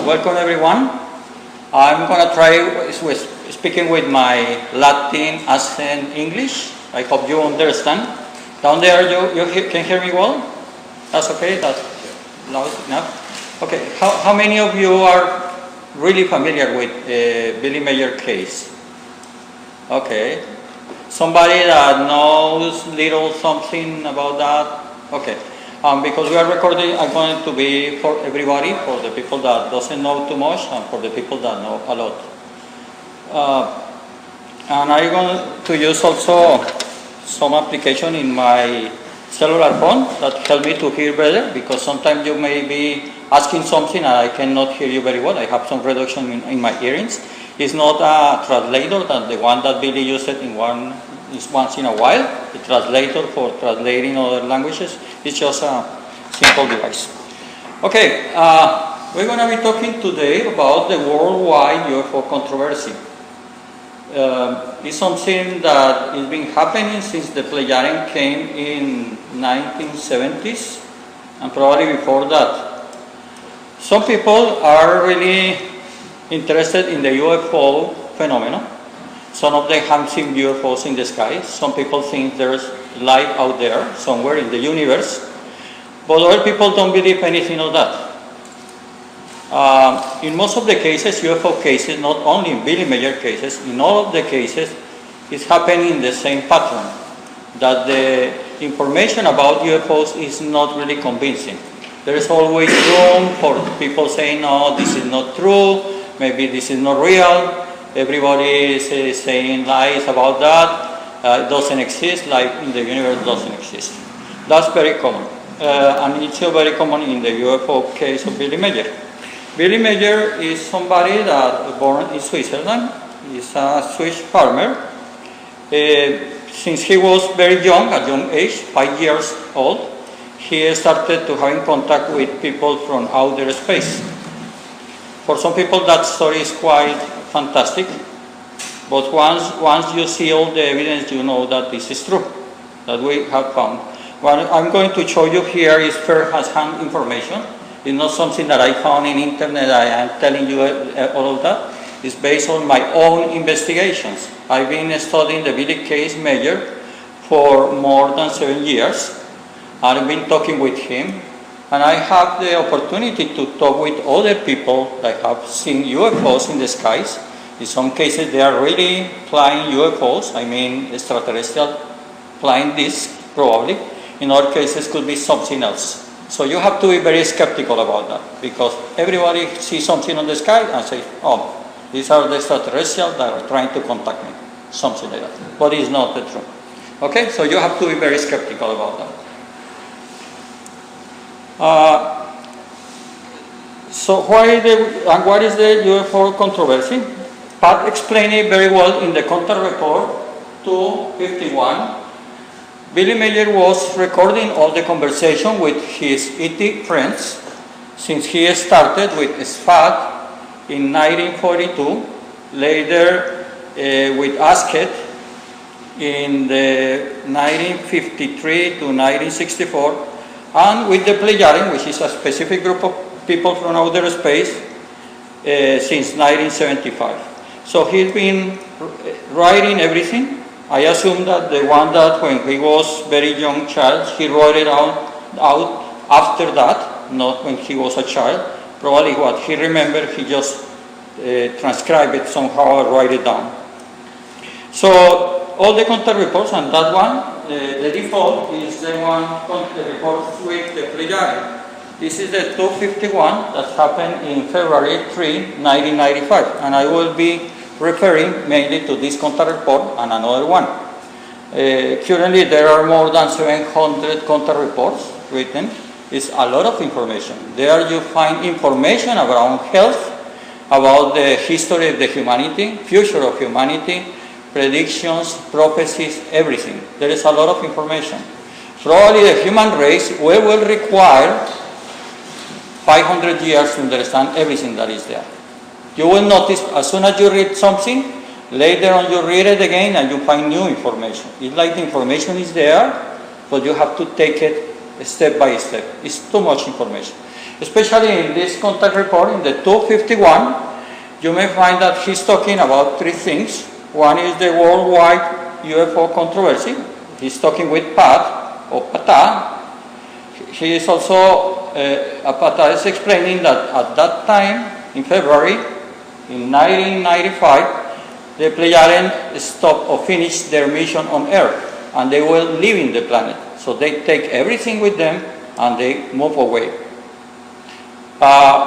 welcome everyone. I'm going to try with speaking with my Latin accent English. I hope you understand. Down there, you can hear me well? That's okay? That's loud enough? Okay, how many of you are really familiar with Billy Meier case? Okay. Somebody that knows little something about that? Okay. Because we are recording, I'm going to be for everybody, for the people that doesn't know too much and for the people that know a lot. And I'm going to use also some application in my cellular phone that help me to hear better, because sometimes you may be asking something and I cannot hear you very well. I have some reduction in my hearings. It's not a translator than the one that Billy used in once in a while. The translator for translating other languages. It's just a simple device. Okay, we're going to be talking today about the worldwide UFO controversy. It's something that has been happening since the Pleiadian came in 1970s and probably before that. Some people are really interested in the UFO phenomenon. Some of them have seen UFOs in the sky. Some people think there's life out there somewhere in the universe. But other people don't believe anything of that. In most of the cases, UFO cases, not only in Billy Meier cases, in all of the cases, it's happening in the same pattern. That the information about UFOs is not really convincing. There is always room for people saying, no, this is not true, maybe this is not real. Everybody is saying lies about that. It doesn't exist, life in the universe doesn't exist. That's very common. And it's very common in the UFO case of Billy Meier. Billy Meier is somebody that was born in Switzerland. He's a Swiss farmer. Since he was very young, at young age, 5 years old, he started to having contact with people from outer space. For some people, that story is quite fantastic, but once you see all the evidence, you know that this is true, that we have found. What I'm going to show you here is first-hand information. It's not something that I found in internet. I am telling you all of that. It's based on my own investigations. I've been studying the Billy case Meier for more than 7 years. I've been talking with him, and I have the opportunity to talk with other people that have seen UFOs in the skies. In some cases, they are really flying UFOs, I mean extraterrestrial flying discs, probably. In other cases, could be something else. So you have to be very skeptical about that, because everybody sees something on the sky and says, oh, these are the extraterrestrials that are trying to contact me, something like that. But it's not the truth. Okay, so you have to be very skeptical about that. So what is the UFO controversy? Pat explained it very well in the contact report 251. Billy Meier was recording all the conversation with his ET friends since he started with SFAT in 1942, later with ASKET in the 1953 to 1964, and with the Pleiadian, which is a specific group of people from outer space, since 1975. So he's been writing everything. I assume that the one that when he was very young child, he wrote it out after that, not when he was a child. Probably what he remembered, he just transcribed it somehow or write it down. So all the contact reports, and that one, the default is the one the report with the Pleiadian. This is the 251 that happened in February 3, 1995, and I will be referring mainly to this contact report and another one. Currently, there are more than 700 contact reports written. It's a lot of information. There you find information about health, about the history of the humanity, future of humanity, predictions, prophecies, everything. There is a lot of information. Probably the human race will require 500 years to understand everything that is there. You will notice as soon as you read something, later on you read it again and you find new information. It's like the information is there, but you have to take it step by step. It's too much information. Especially in this contact report, in the 251, you may find that he's talking about three things. One is the worldwide UFO controversy. He's talking with Pat, or Pata. He is also, Pata is explaining that at that time, in February, in 1995, the Pleiadians stopped or finished their mission on Earth, and they were leaving the planet. So they take everything with them, and they move away.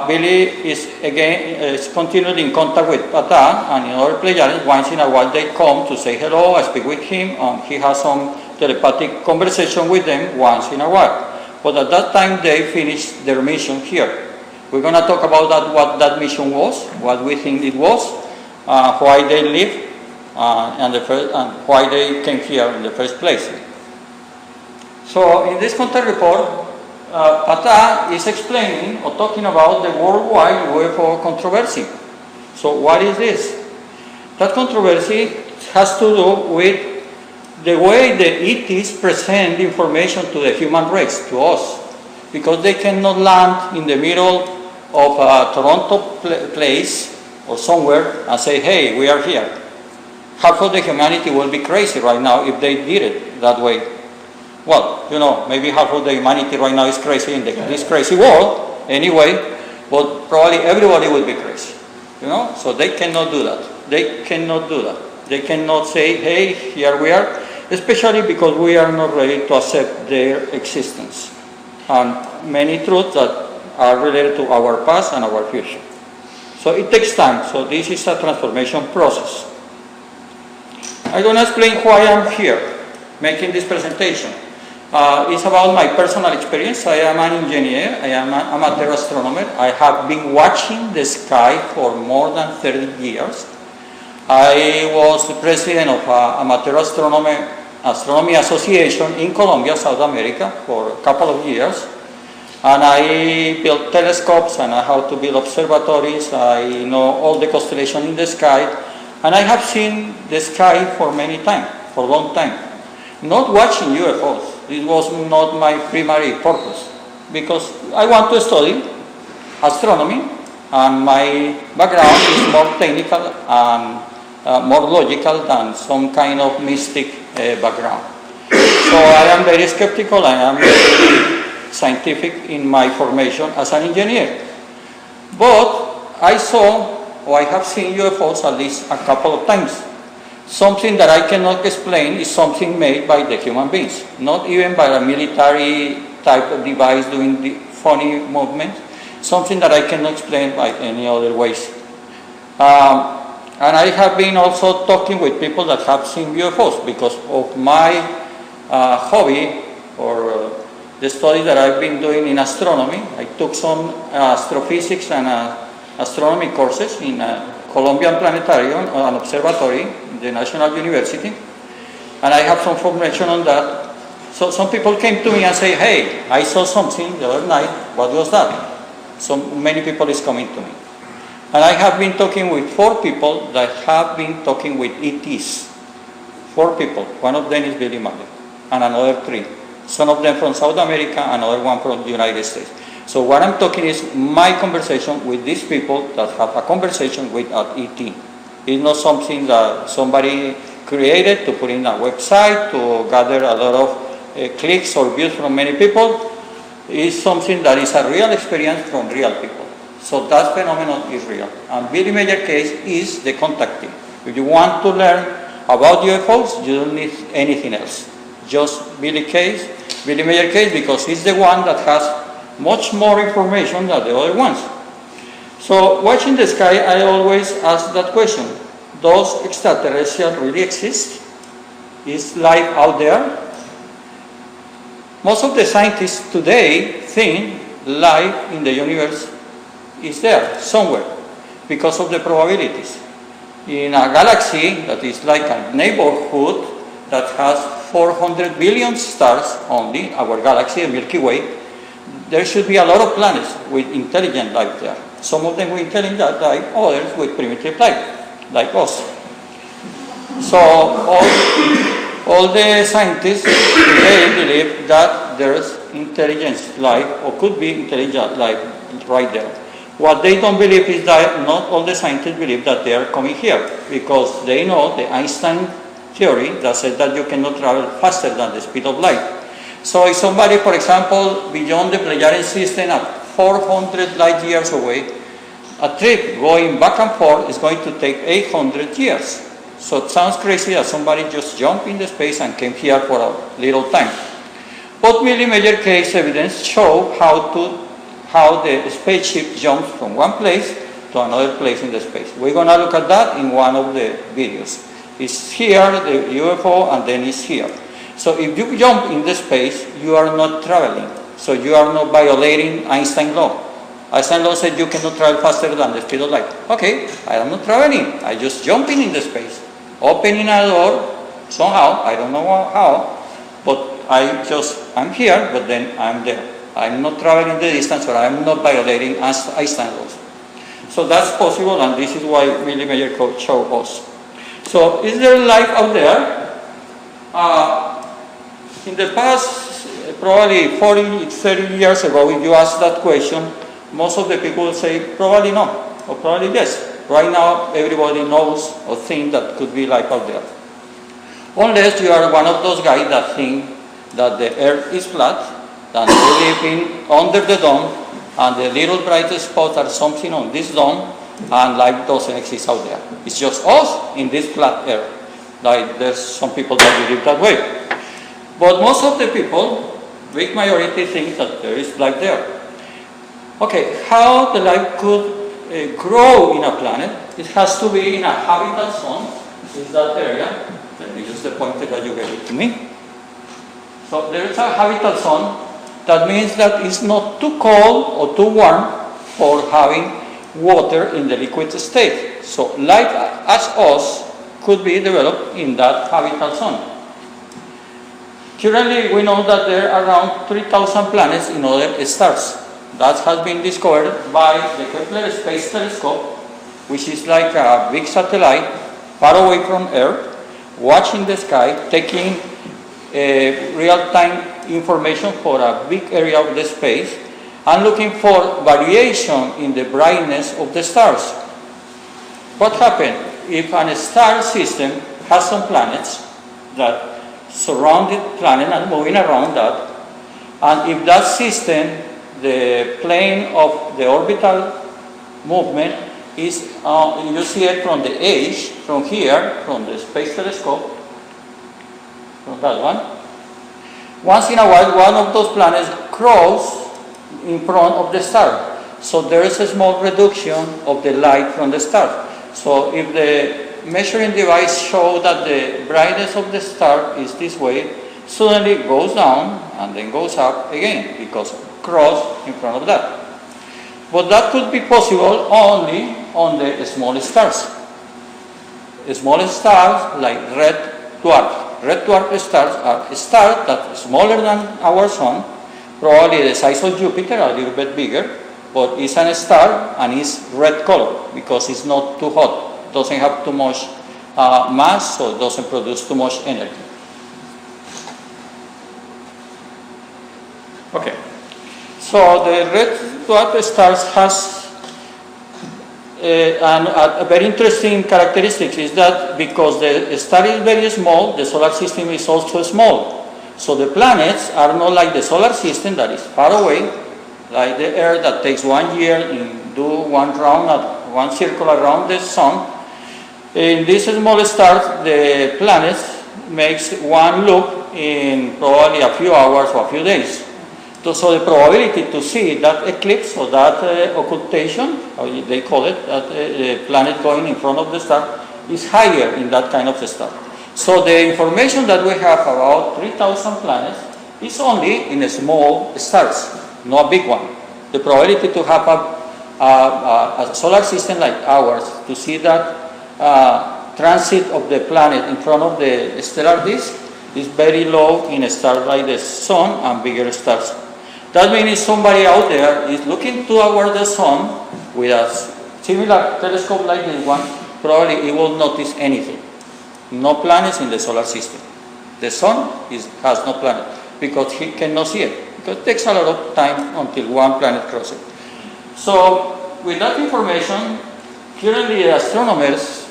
Billy is continued in contact with Pata and in other Pleiadians. Once in a while they come to say hello, I speak with him, and he has some telepathic conversation with them once in a while. But at that time they finished their mission here. We're going to talk about that, what that mission was, what we think it was, why they live, and why they came here in the first place. So in this contact report, Pata is explaining or talking about the worldwide UFO controversy. So what is this? That controversy has to do with the way the ETs present information to the human race, to us, because they cannot land in the middle of a Toronto place or somewhere and say, hey, we are here. Half of the humanity will be crazy right now if they did it that way. Well, you know, maybe half of the humanity right now is crazy in this crazy world anyway, but probably everybody will be crazy, you know? So they cannot do that. They cannot do that. They cannot say, hey, here we are, especially because we are not ready to accept their existence and many truths that are related to our past and our future. So it takes time. So this is a transformation process. I'm going to explain why I'm here making this presentation. It's about my personal experience. I am an engineer. I am an amateur astronomer. I have been watching the sky for more than 30 years. I was the president of Amateur Astronomy Association in Colombia, South America, for a couple of years. And I built telescopes, and I how to build observatories. I know all the constellations in the sky. And I have seen the sky for many times, for a long time. Not watching UFOs. It was not my primary purpose, because I want to study astronomy, and my background is more technical and more logical than some kind of mystic background. So I am very skeptical, I am very scientific in my formation as an engineer. But I saw, or I have seen UFOs at least a couple of times. Something that I cannot explain is something made by the human beings, not even by a military type of device doing the funny movement, something that I cannot explain by any other ways. And I have been also talking with people that have seen UFOs because of my hobby or the study that I've been doing in astronomy. I took some astrophysics and astronomy courses in Colombian Planetarium, an observatory, the National University, and I have some information on that. So some people came to me and say, hey, I saw something the other night, what was that? So many people is coming to me. And I have been talking with 4 people that have been talking with ETs. 4 people, one of them is Billy Meier, and another 3. Some of them from South America, another one from the United States. So what I'm talking is my conversation with these people that have a conversation with an ET. It's not something that somebody created to put in a website to gather a lot of clicks or views from many people. It's something that is a real experience from real people. So that phenomenon is real. And Billy Meier case is the contacting. If you want to learn about UFOs, you don't need anything else. Just Billy Meier case, because he's the one that has much more information than the other ones. So watching the sky, I always ask that question. Does extraterrestrials really exist? Is life out there? Most of the scientists today think life in the universe is there somewhere because of the probabilities. In a galaxy that is like a neighborhood that has 400 billion stars only, our galaxy, the Milky Way, there should be a lot of planets with intelligent life there. Some of them with intelligent life, others with primitive life, like us. So all the scientists today believe that there's intelligent life, or could be intelligent life right there. What they don't believe is that not all the scientists believe that they are coming here, because they know the Einstein theory that says that you cannot travel faster than the speed of light. So if somebody, for example, beyond the Pleiadian system at 400 light years away, a trip going back and forth is going to take 800 years. So it sounds crazy that somebody just jumped into space and came here for a little time. But millimeter case evidence show how the spaceship jumps from one place to another place in the space. We're going to look at that in one of the videos. It's here, the UFO, and then it's here. So if you jump in the space, you are not traveling. So you are not violating Einstein law. Einstein law said you cannot travel faster than the speed of light. Okay, I am not traveling. I just jumping in the space, opening a door somehow. I don't know how, but I'm here, but then I'm there. I'm not traveling the distance, or I'm not violating Einstein laws. So that's possible, and this is why millimeter code show us. So is there life out there? In the past, probably 40, 30 years ago, if you ask that question, most of the people will say probably no, or probably yes. Right now, everybody knows or thinks that could be life out there. Unless you are one of those guys that think that the earth is flat, that we live under the dome, and the little bright spots are something on this dome, and life doesn't exist out there. It's just us in this flat earth. Like there's some people that believe that way. But most of the people, big majority, think that there is life there. Okay, how the life could grow in a planet? It has to be in a habitat zone. This is that area. Let me use the pointer that you gave it to me. So there is a habitat zone. That means that it's not too cold or too warm for having water in the liquid state. So life as us could be developed in that habitat zone. Currently, we know that there are around 3,000 planets in other stars. That has been discovered by the Kepler Space Telescope, which is like a big satellite far away from Earth, watching the sky, taking real-time information for a big area of the space, and looking for variation in the brightness of the stars. What happens if a star system has some planets that surround the planet and moving around that, and if that system, the plane of the orbital movement is, you see it from the edge, from here, from the space telescope, from that one. Once in a while, one of those planets crosses in front of the star. So there is a small reduction of the light from the star. So if the measuring device shows that the brightness of the star is this way, suddenly it goes down and then goes up again because cross in front of that. But that could be possible only on the small stars. Small stars like red dwarf. Red dwarf stars are stars that are smaller than our sun, probably the size of Jupiter, a little bit bigger, but it's a star and it's red color because it's not too hot, doesn't have too much mass, so it doesn't produce too much energy. Okay, so the red dwarf stars has a very interesting characteristic is that because the star is very small, the solar system is also small. So the planets are not like the solar system that is far away, like the Earth that takes 1 year to do one circle around the sun. In this small star, the planets makes one loop in probably a few hours or a few days. So the probability to see that eclipse or that occultation, how they call it, that planet going in front of the star, is higher in that kind of star. So the information that we have about 3,000 planets is only in small stars, not a big one. The probability to have a solar system like ours, to see that transit of the planet in front of the stellar disk, is very low in a star like the sun and bigger stars. That means somebody out there is looking toward the sun with a similar telescope like this one, probably he will notice anything. No planets in the solar system. The sun has no planet because he cannot see it. because it takes a lot of time until one planet crosses. So with that information, currently the astronomers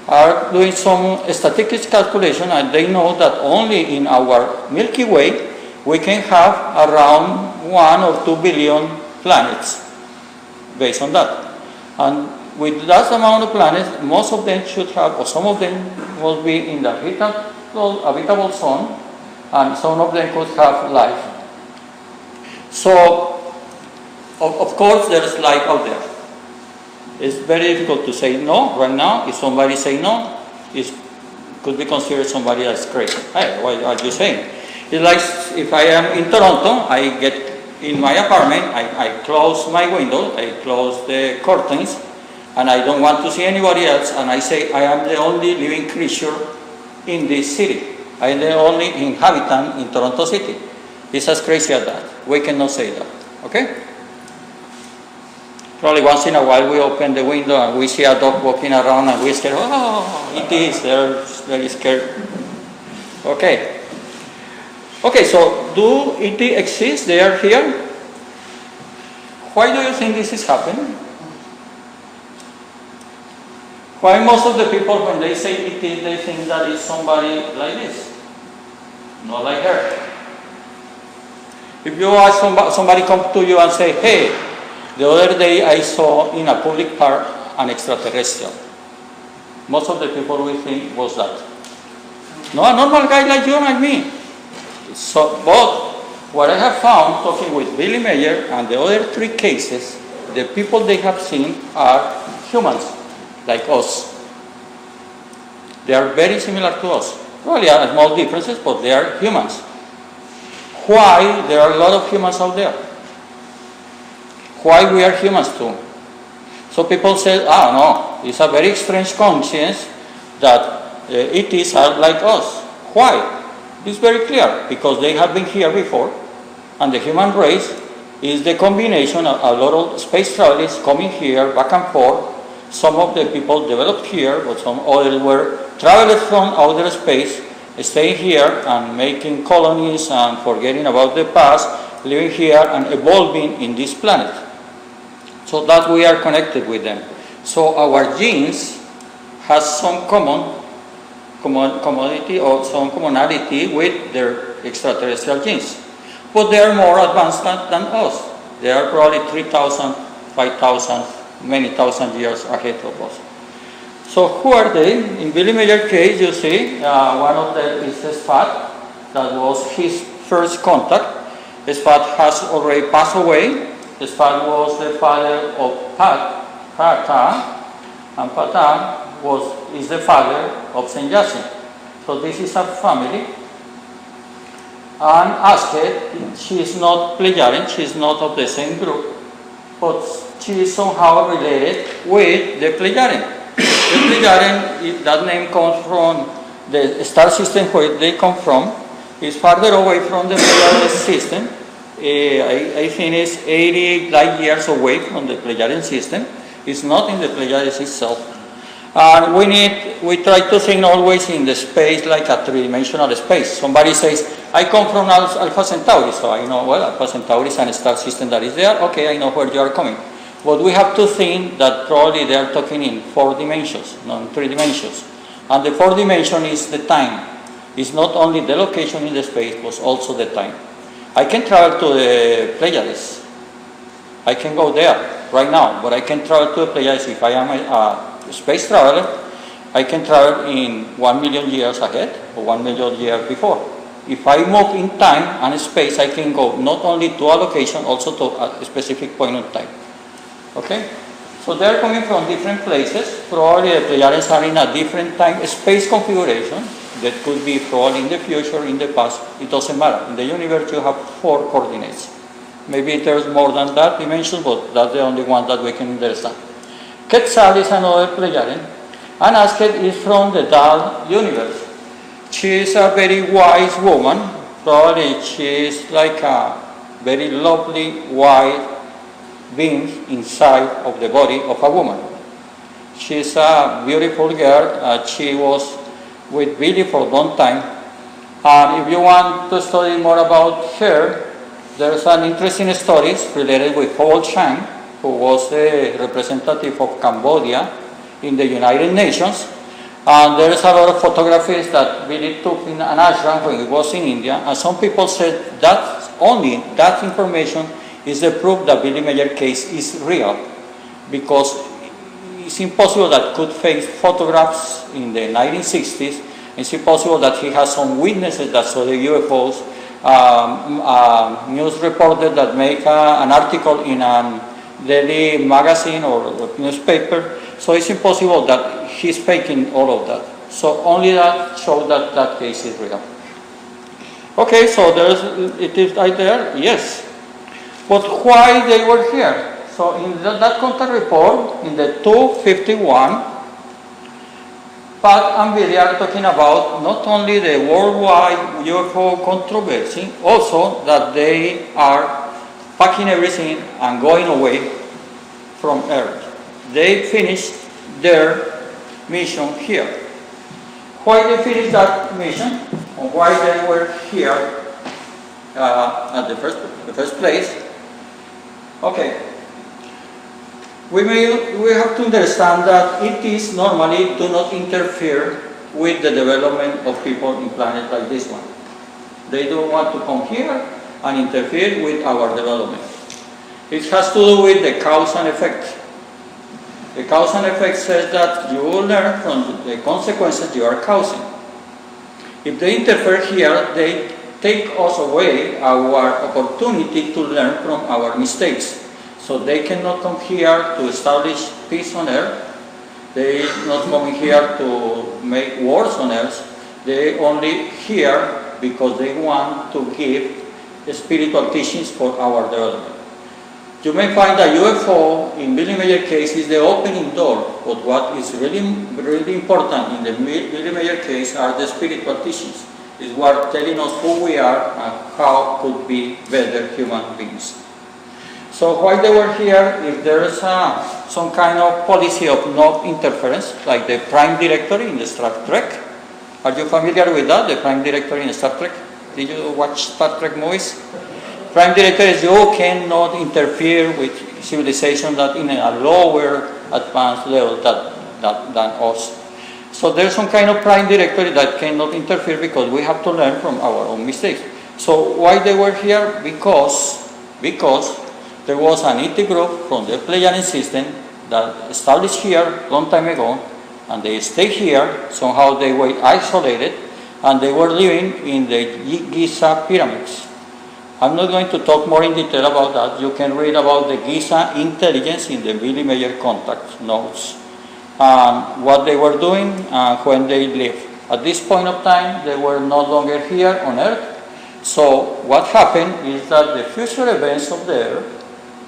are doing some statistics calculation, and they know that only in our Milky Way we can have around 1 or 2 billion planets based on that. And with that amount of planets, most of them should have, or some of them will be in the habitable zone, and some of them could have life. So, of course, there is life out there. It's very difficult to say no right now. If somebody say no, it could be considered somebody that's crazy. Hey, what are you saying? It's like if I am in Toronto, I get in my apartment, I close my window, I close the curtains, and I don't want to see anybody else, and I say I am the only living creature in this city. I am the only inhabitant in Toronto City. It's as crazy as that. We cannot say that, okay? Probably once in a while we open the window and we see a dog walking around and we scared, oh, it is, they're very scared. Okay. Okay, so do ET exist? They are here? Why do you think this is happening? Why most of the people, when they say ET, they think that it's somebody like this, not like her? If you ask somebody come to you and say, hey, the other day I saw in a public park an extraterrestrial, most of the people will think, what's that? No, a normal guy like you and like me. So, but what I have found, talking with Billy Meier and the other 3 cases, the people they have seen are humans, like us. They are very similar to us. Probably are small differences, but they are humans. Why there are a lot of humans out there? Why we are humans too? So people say, no, it's a very strange coincidence that ETs are like us. Why? It's very clear, because they have been here before, and the human race is the combination of a lot of space travelers coming here, back and forth. Some of the people developed here, but some others were travelers from outer space, staying here and making colonies and forgetting about the past, living here and evolving in this planet. So that we are connected with them. So our genes has some commodity or some commonality with their extraterrestrial genes. But they are more advanced than us. They are probably 3,000, 5,000, many thousand years ahead of us. So who are they? In Billy Meier's case, you see, one of them is Sfat. That was his first contact. Sfat has already passed away. Sfat was the father of Pata, and Pata is the father of Saint Jacinth. So this is a family. And Asket, she is not Plejaren, she is not of the same group, but she is somehow related with the Plejaren. The Plejaren, that name comes from the star system where they come from. It's farther away from the Plejaren system. I think it's 80 light years away from the Plejaren system. It's not in the Pleiades itself. And we try to think always in the space like a three-dimensional space. Somebody says, I come from Alpha Centauri, so I know, well, Alpha Centauri is a star system that is there. Okay, I know where you are coming. But we have to think that probably they are talking in 4 dimensions, not in 3 dimensions. And the 4th dimension is the time. It's not only the location in the space, but also the time. I can travel to the Pleiades. I can go there right now, but I can travel to the Pleiades if I am a space traveler. I can travel in 1 million years ahead or 1 million years before. If I move in time and space, I can go not only to a location, also to a specific point in time. Okay? So they're coming from different places. Probably the Pleiades are in a different time space configuration. That could be probably in the future, in the past. It doesn't matter. In the universe, you have 4 coordinates. Maybe there's more than that dimension, but that's the only one that we can understand. Quetzal is another Pleiadian, and Asket is from the Dal universe. She is a very wise woman. Probably she is like a very lovely white being inside of the body of a woman. She is a beautiful girl. She was with Billy for a long time. And if you want to study more about her, There's an interesting story related with Paul Chang, who was a representative of Cambodia in the United Nations. And there's a lot of photographies that Billy took in an ashram when he was in India. And some people said that only that information is the proof that Billy Meier case is real, because it's impossible that could face photographs in the 1960s. It's impossible that he has some witnesses that saw the UFOs, news reporter that make an article in a daily magazine or newspaper. So it's impossible that he's faking all of that. So only that shows that that case is real. Okay, so it is right there, yes. But why they were here? So in that contact report, in the 251, Pat and Billy are talking about not only the worldwide UFO controversy, also that they are packing everything and going away from Earth. They finished their mission here. Why they finished that mission, or why they were here at the first place? Okay. We have to understand that it is normally do not interfere with the development of people in planets like this one. They don't want to come here and interfere with our development. It has to do with the cause and effect. The cause and effect says that you will learn from the consequences you are causing. If they interfere here, they take us away our opportunity to learn from our mistakes. So they cannot come here to establish peace on earth. They not coming here to make wars on earth. They only here because they want to give spiritual teachings for our development. You may find that UFO in Billy Meier case is the opening door, but what is really important in the Billy Meier case are the spiritual teachings. Is what telling us who we are and how could be better human beings. So why they were here? If there is some kind of policy of no interference, like the Prime Directory in the Star Trek. Are you familiar with that, the Prime Directory in Star Trek? Did you watch Star Trek movies? Prime Directory is you cannot interfere with civilization that in a lower advanced level than us. So there's some kind of Prime Directory that cannot interfere because we have to learn from our own mistakes. So why they were here? Because there was an ET group from the Pleiadian system that established here a long time ago, and they stayed here. Somehow they were isolated, and they were living in the Giza pyramids. I'm not going to talk more in detail about that. You can read about the Giza intelligence in the Billy Meier contact notes, and what they were doing when they left. At this point of time, they were no longer here on Earth. So what happened is that the future events of the Earth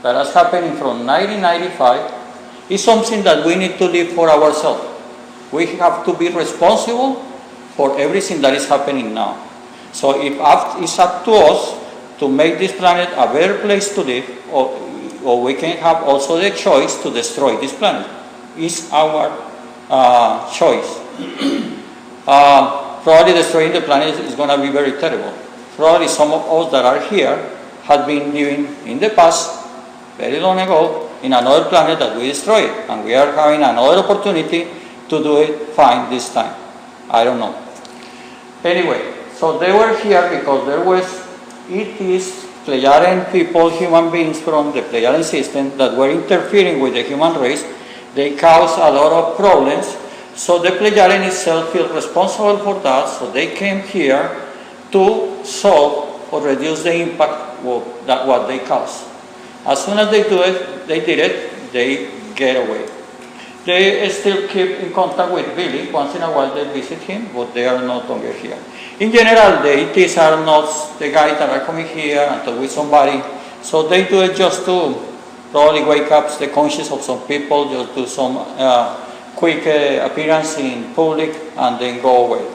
that has happening from 1995 is something that we need to live for ourselves. We have to be responsible for everything that is happening now. So it's up to us to make this planet a better place to live, or we can have also the choice to destroy this planet. It's our choice. Probably destroying the planet is going to be very terrible. Probably some of us that are here have been living in the past very long ago in another planet that we destroyed, and we are having another opportunity to do it fine this time. I don't know. Anyway, so they were here because there was ETs, Pleiadian people, human beings from the Pleiadian system that were interfering with the human race. They caused a lot of problems. So the Pleiadian itself feels responsible for that. So they came here to solve or reduce the impact of what they caused. As soon as they did it, they get away. They still keep in contact with Billy. Once in a while they visit him, but they are no longer here. In general, the ETs are not the guys that are coming here and talk with somebody. So they do it just to probably wake up the conscience of some people, just do some quick appearance in public and then go away.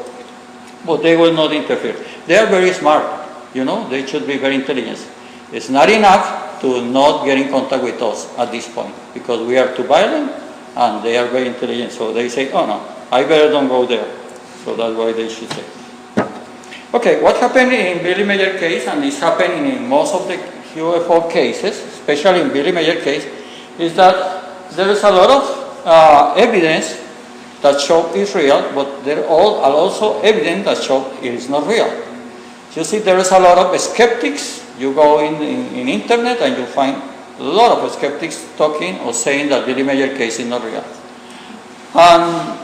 But they will not interfere. They are very smart, they should be very intelligent. It's not enough to not get in contact with us at this point, because we are too violent and they are very intelligent. So they say, oh no, I better don't go there. So that's why they should say. Okay, what happened in Billy Mayer case, and it's happening in most of the UFO cases, especially in Billy Mayer case, is that there is a lot of evidence that show it's real, but there are also evidence that show it is not real. You see, there is a lot of skeptics. You go in internet and you find a lot of skeptics talking or saying that Billy Mayer case is not real. And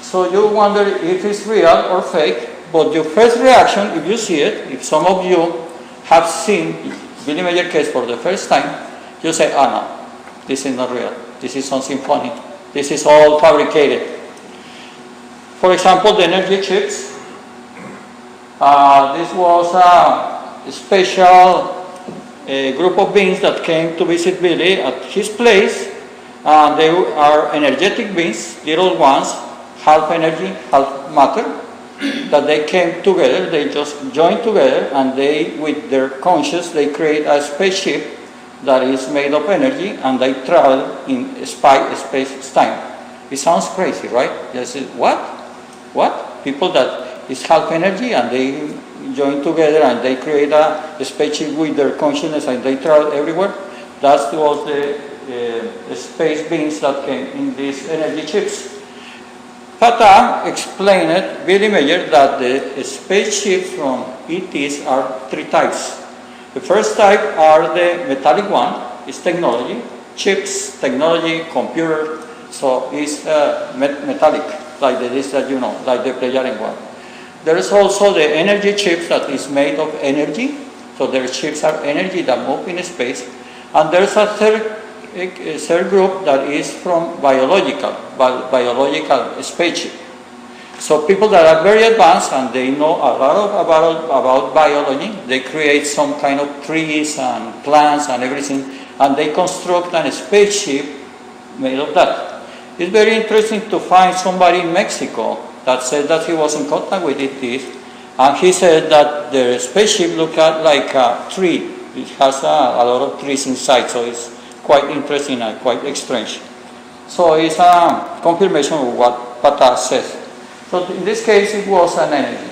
so you wonder if it's real or fake, but your first reaction, if you see it, if some of you have seen Billy Mayer case for the first time, you say, no, this is not real. This is something funny. This is all fabricated. For example, the energy chips. This was a special group of beings that came to visit Billy at his place. They are energetic beings, little ones, half energy, half matter, that they came together, they just joined together, and they, with their conscious, they create a spaceship that is made of energy, and they travel in space-time. It sounds crazy, right? You say, what? What? People that is half energy, and they join together, and they create a spaceship with their consciousness, and they travel everywhere. That was the space beings that came in these energy chips. Fatah explained, Billy Mayer, that the spaceships from ETs are three types. The first type are the metallic one, is technology, chips, technology, computer, so it's metallic, like this that you know, like the Pleiadian one. There is also the energy chips that is made of energy, so their chips are energy that move in space, and there's a third group that is from biological spaceship. So people that are very advanced and they know a lot about biology, they create some kind of trees and plants and everything, and they construct a spaceship made of that. It's very interesting to find somebody in Mexico that said that he was in contact with ETs, and he said that the spaceship looked like a tree. It has a lot of trees inside, so it's quite interesting and quite strange. So it's a confirmation of what Fatah says. So in this case, it was an energy.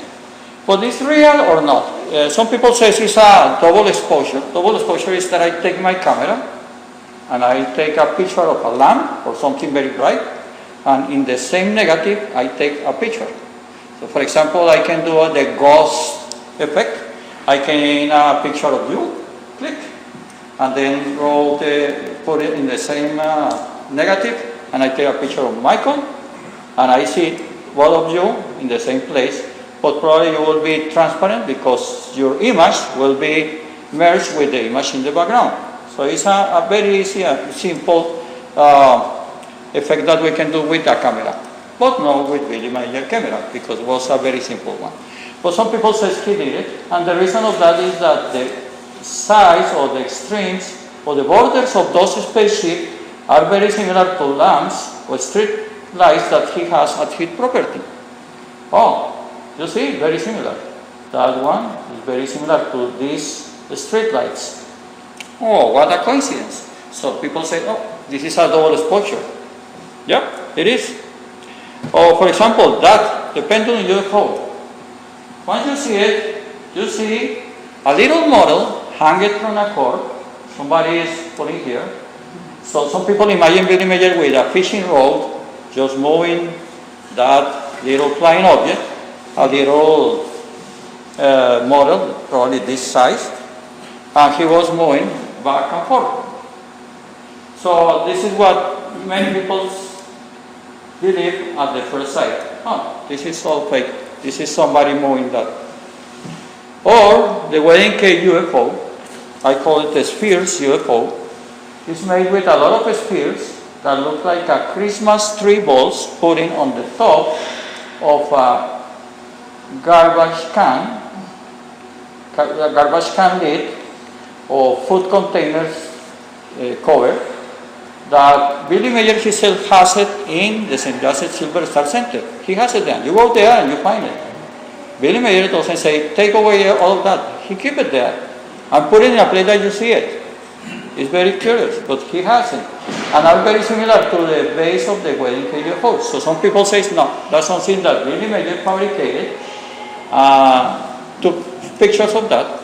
But is real or not? Some people say it's a double exposure. Double exposure is that I take my camera and I take a picture of a lamp or something very bright, and in the same negative, I take a picture. So for example, I can do the ghost effect. I can a picture of you, click, and then put it in the same negative, and I take a picture of Michael, and I see both of you in the same place, but probably you will be transparent because your image will be merged with the image in the background. So it's a very easy, simple effect that we can do with a camera, but not with Billy Mayer camera, because it was a very simple one. But some people say he did it, and the reason of that is that the size or the extremes or the borders of those spaceships are very similar to lamps or street lights that he has at his property. Oh, you see, very similar. That one is very similar to these street lights. Oh, what a coincidence. So people say, oh, this is a double exposure. Yeah, it is. Or for example, that, the pendulum UFO. Once you see it, you see a little model hanging from a cord. Somebody is putting here. So some people imagine Billy Mayer with a fishing rod, just moving that little flying object, a little model, probably this size, and he was moving back and forth. So this is what many people believe at the first sight. Oh, this is all fake. This is somebody moving that. Or the wedding cake UFO, I call it the spheres UFO, is made with a lot of spheres that look like a Christmas tree balls putting on the top of a garbage can lid or food containers cover that Billy Mayer himself has it in the St. Joseph Silver Star Center. He has it there. You go there and you find it. Billy Mayer doesn't say, take away all of that. He keep it there and put it in a place that you see it. It's very curious, but he has it. And are very similar to the base of the wedding cake UFO. So some people say, no, that's something that Billy Mayer fabricated, took pictures of that.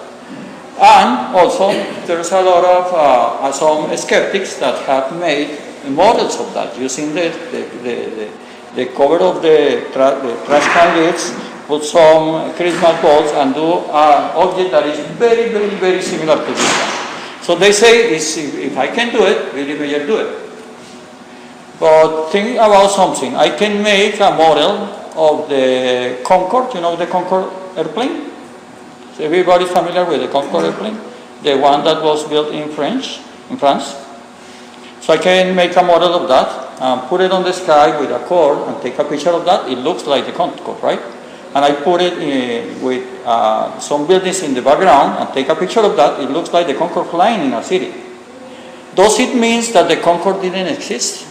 And also, there's a lot of some skeptics that have made models of that using the cover of the trash can lids, put some Christmas balls, and do an object that is very, very, very similar to this one. So they say, if I can do it, Billy Meier do it. But think about something. I can make a model of the Concorde, you know the Concorde airplane? Is everybody familiar with the Concorde airplane? The one that was built in France. So I can make a model of that, put it on the sky with a cord and take a picture of that. It looks like the Concorde, right? And I put it with some buildings in the background and take a picture of that. It looks like the Concorde flying in a city. Does it mean that the Concorde didn't exist?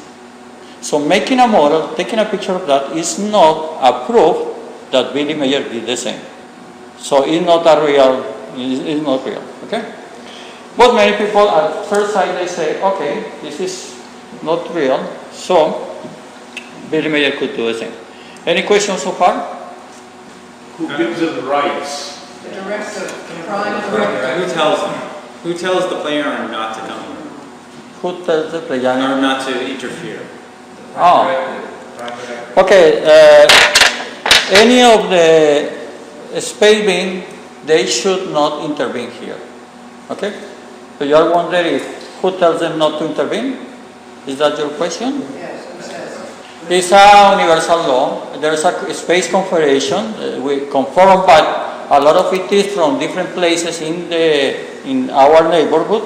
So making a model, taking a picture of that is not a proof that Billy Meier did the same. So it's not it's not real, okay? But many people at first sight they say, okay, this is not real, so Billy Meier could do the same. Any questions so far? Who gives it the rights? The director, the prime director. Who tells them? Who tells the player not to come? Who tells the player? Or not to interfere? Oh. Okay, any of the space being, they should not intervene here. Okay? So you are wondering who tells them not to intervene? Is that your question? Yes, who says? It's a universal law. There's a space confederation. We conform, but a lot of it is from different places in our neighborhood,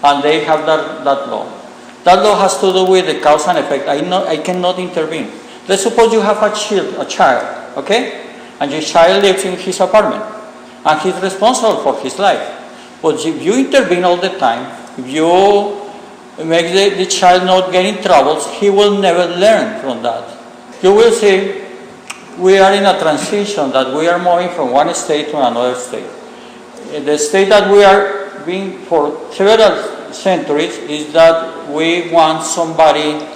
and they have that law. That law has to do with the cause and effect. I cannot intervene. Let's suppose you have a child, okay? And your child lives in his apartment, and he's responsible for his life. But if you intervene all the time, if you make the child not get in troubles, he will never learn from that. You will see we are in a transition that we are moving from one state to another state. The state that we are being for several centuries is that we want somebody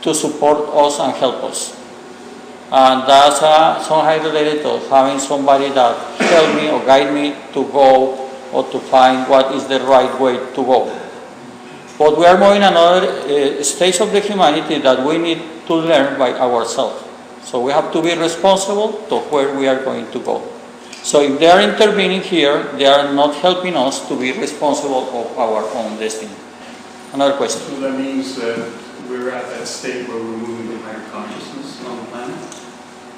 to support us and help us. And that's somehow related to having somebody that help me or guide me to go or to find what is the right way to go. But we are moving another stage of the humanity that we need to learn by ourselves. So we have to be responsible to where we are going to go. So if they are intervening here, they are not helping us to be responsible of our own destiny. Another question. So that means that we're at that state where we're moving to higher consciousness on the planet?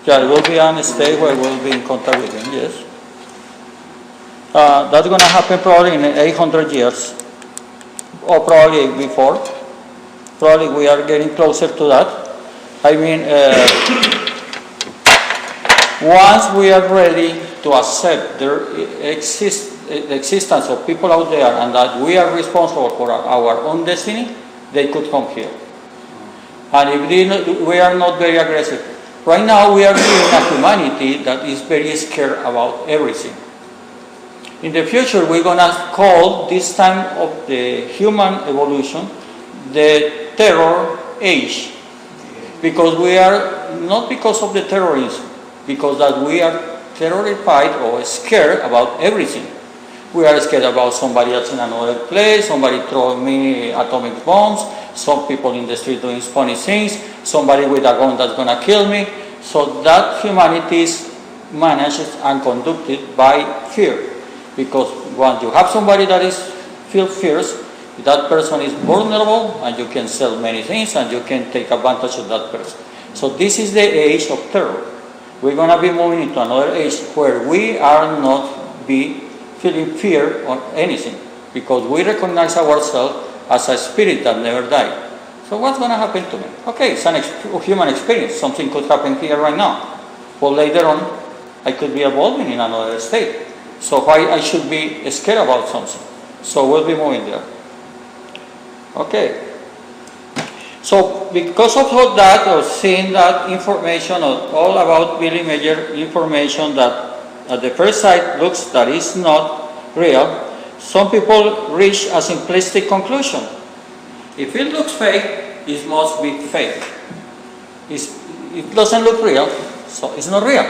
Yeah, it will be on a state where we'll be in contact with him, yes. That's going to happen probably in 800 years, or probably before. Probably we are getting closer to that. I mean, once we are ready to accept the existence of people out there and that we are responsible for our own destiny, they could come here. And if we are not very aggressive. Right now we are living a humanity that is very scared about everything. In the future we're going to call this time of the human evolution the terror age. Because we are, not because of the terrorism, because that we are terrified or scared about everything. We are scared about somebody else in another place, somebody throwing me atomic bombs, some people in the street doing funny things, somebody with a gun that's going to kill me. So that humanity is managed and conducted by fear. Because once you have somebody that is feel fears, that person is vulnerable and you can sell many things and you can take advantage of that person. So this is the age of terror. We're going to be moving into another age where we are not feeling fear or anything because we recognize ourselves as a spirit that never died. So what's going to happen to me? Okay, it's a human experience. Something could happen here right now. But later on, I could be evolving in another state. So why I should be scared about something? So we'll be moving there. Okay. So because of all that, or seeing that information, or all about Billy Meier information that at the first sight looks that is not real, some people reach a simplistic conclusion. If it looks fake, it must be fake. It doesn't look real, so it's not real.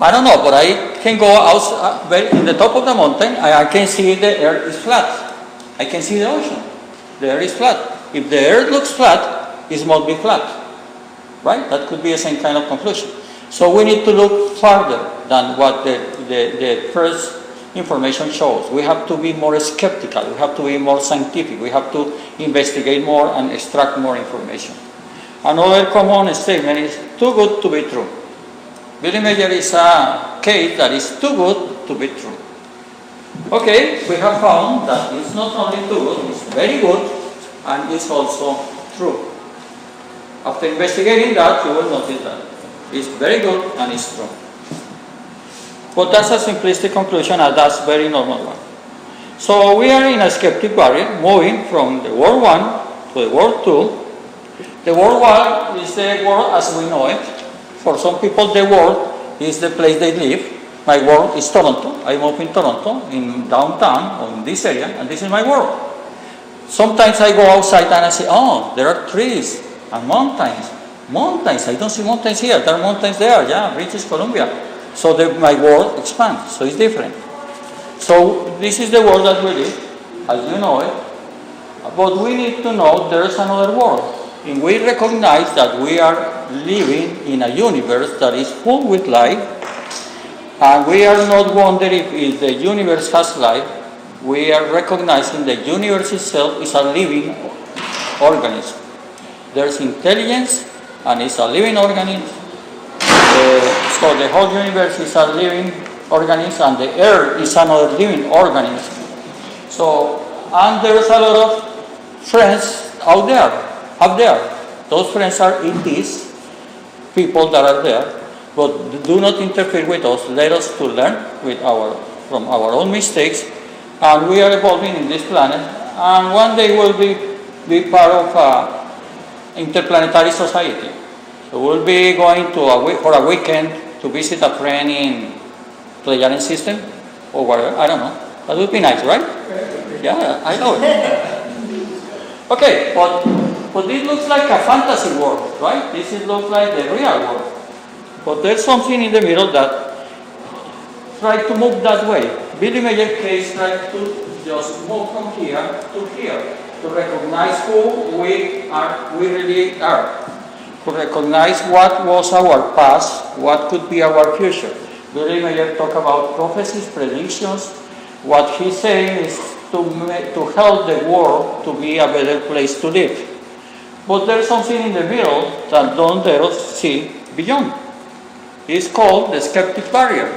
I don't know, but I can go out in the top of the mountain, I can see the earth is flat. I can see the ocean. The earth is flat. If the earth looks flat, it must be flat. Right? That could be the same kind of conclusion. So we need to look farther than what the first information shows. We have to be more skeptical. We have to be more scientific. We have to investigate more and extract more information. Another common statement is too good to be true. Billy Meier is a case that is too good to be true. Okay, we have found that it's not only too good, it's very good, and it's also true. After investigating that, you will notice that it's very good and it's true. But that's a simplistic conclusion, and that's a very normal one. So we are in a skeptic barrier, moving from the World 1 to the World 2. The World 1 is the world as we know it. For some people, the world is the place they live. My world is Toronto. I live in Toronto, in downtown, or in this area, and this is my world. Sometimes I go outside and I say, oh, there are trees and mountains. Mountains, I don't see mountains here. There are mountains there, yeah, British Columbia. So my world expands, so it's different. So this is the world that we live, as you know it. But we need to know there's another world. And we recognize that we are living in a universe that is full with life, and we are not wondering if the universe has life. We are recognizing the universe itself is a living organism. There's intelligence, and it's a living organism. So the whole universe is a living organism, and the earth is another living organism. So, and there's a lot of friends out there. Up there, those friends are ETs, people that are there, but do not interfere with us. Let us to learn from our own mistakes, and we are evolving in this planet, and one day we'll be part of interplanetary society. So we'll be going for a weekend to visit a friend in Pleiadian system, or whatever, I don't know. That would be nice, right? Yeah, I know it. Okay, but this looks like a fantasy world, right? This looks like the real world. But there's something in the middle that tries to move that way. Billy Meier case tried to just move from here to here, to recognize who we really are, to recognize what was our past, what could be our future. Billy Meier talked about prophecies, predictions. What he's saying is to help the world to be a better place to live. But there's something in the middle that don't let us see beyond. It's called the skeptic barrier.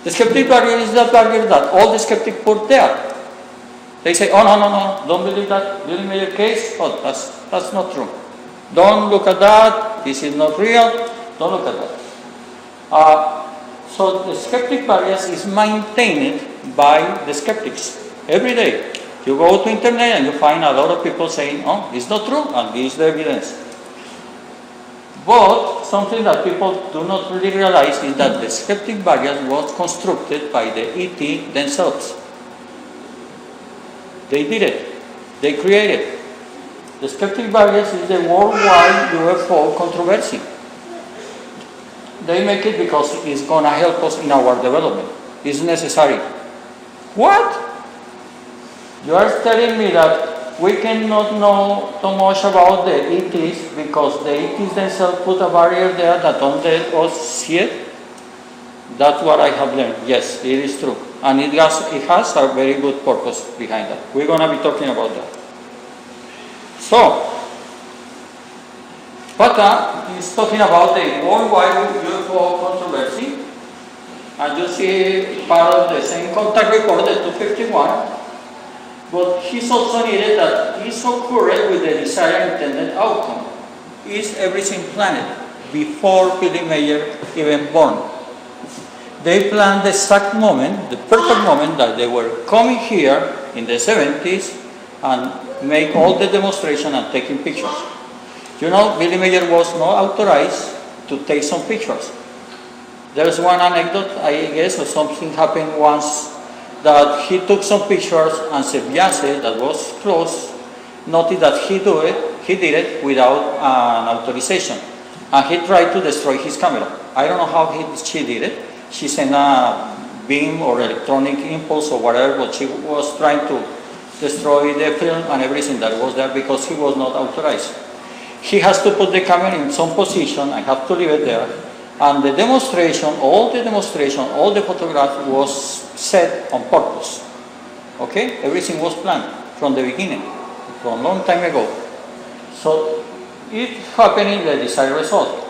The skeptic barrier is the barrier that all the skeptics put there. They say, oh, no, don't believe that. Billy Meier case, oh, that's not true. Don't look at that. This is not real. Don't look at that. So the skeptic barrier is maintained by the skeptics every day. You go to internet and you find a lot of people saying, oh, it's not true, and this is the evidence. But something that people do not really realize is that the skeptic barrier was constructed by the ET themselves. They did it. They created it. The skeptic barrier is the worldwide UFO controversy. They make it because it's going to help us in our development. It's necessary. What? You are telling me that we cannot know so much about the ETs because the ETs themselves put a barrier there that don't let us see it? That's what I have learned. Yes, it is true. And it has a very good purpose behind that. We're going to be talking about that. So, Pata is talking about the worldwide UFO controversy. And you see part of the same contact report, the 251. But he's also needed that he's so current with the desired intended outcome. Is everything planned before Billy Meier even born? They planned the exact moment, the perfect moment that they were coming here in the 70s and make all the demonstration and taking pictures. You know, Billy Meier was not authorized to take some pictures. There's one anecdote, I guess, or something happened once that he took some pictures and Sebiase, that was close, noticed that he did it without an authorization. and he tried to destroy his camera. I don't know how she did it. She sent a beam or electronic impulse or whatever, but she was trying to destroy the film and everything that was there because he was not authorized. He has to put the camera in some position and have to leave it there. And the demonstration, all the photographs was set on purpose. Okay? Everything was planned from the beginning, from a long time ago. So it's happening the desired result.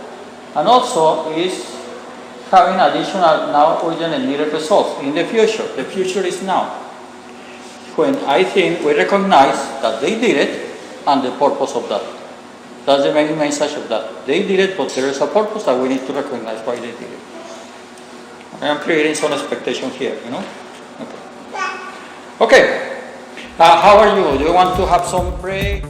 And also is having additional now urgent and needed results in the future. The future is now. When I think we recognize that they did it and the purpose of that. That's the main message of that. They did it, but there is a purpose that we need to recognize why they did it. I am creating some expectation here, you know? Okay. How are you? Do you want to have some break?